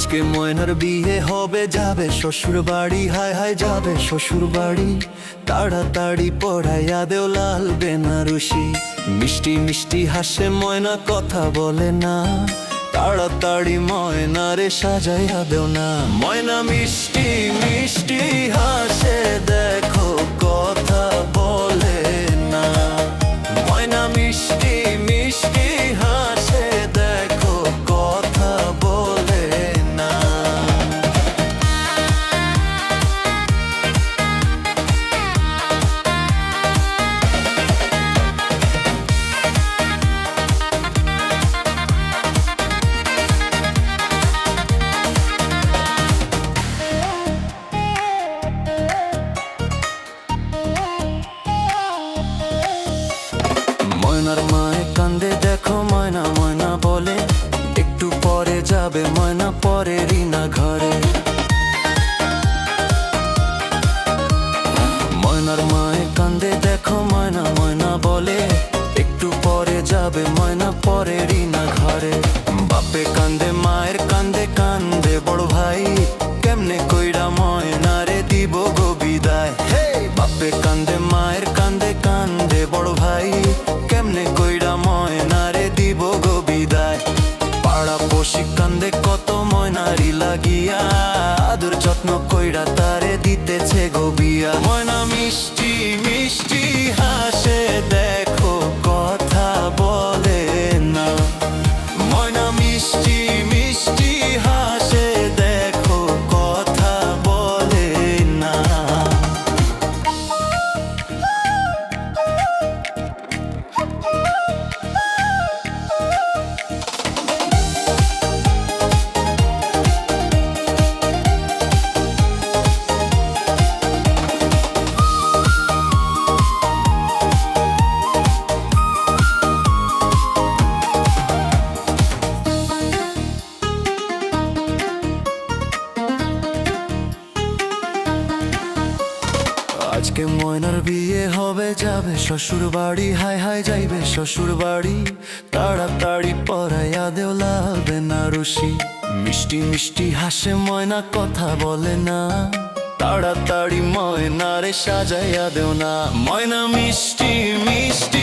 আজকে ময়নার বিয়ে হবে, যাবে শ্বশুর বাড়ি, হায় হায় যাবে শ্বশুর বাড়ি। তাড়াতাড়ি পড়াইয়া দেও লাল বেনারসি। মিষ্টি মিষ্টি হাসে ময়না, কথা বলে না। তাড়াতাড়ি ময়নারে সাজাইয়া দেও না। ময়না মিষ্টি মিষ্টি হাসে, দেখো কথা বলে না। ময়না মিষ্টি মিষ্টি হাসে, দেখো কথা বলে না। ময়নার মায়ে কান্দে, দেখো ময়না ময়না বলে। একটু পরে যাবে ময়না পরেরই না ঘরে। ময়নার মায়ে কান্দে, দেখো ময়না ময়না বলে। একটু পরে যাবে ময়না পরেরই না ঘরে। বাপে কান্দে, মায়ের কান্দে, কান্দে বড় ভাই। কেমনে কইরা ময়নারে দিব গো বিদায়। হে বাপে কান্দে, মায়ের কান্দে, কান্দে বড় ভাই। কেমনে কইরা ময়নারে দিব গো বিদায়। পাড়া পশি কান্দে কত ময়নারি লাগিয়া। আদর যত্ন কইরা তারে দিতেছে গো বিয়া। ময়না মিষ্টি মিষ্টি হাসে, দেখো কথা বলে না। ময়না মিষ্টি মিষ্টি হাসে, দেখো কথা বলে না। আজকে ময়নার বিয়ে হবে, যাবে শ্বশুর বাড়ি, হায় হায় যাইবে শ্বশুর বাড়ি। তাড়াতাড়ি পরাইয়া দেও লাল বেনারসি। মিষ্টি মিষ্টি হাসে ময়না, কথা বলে না। তাড়াতাড়ি ময়নারে সাজাইয়া দেও না। ময়না মিষ্টি মিষ্টি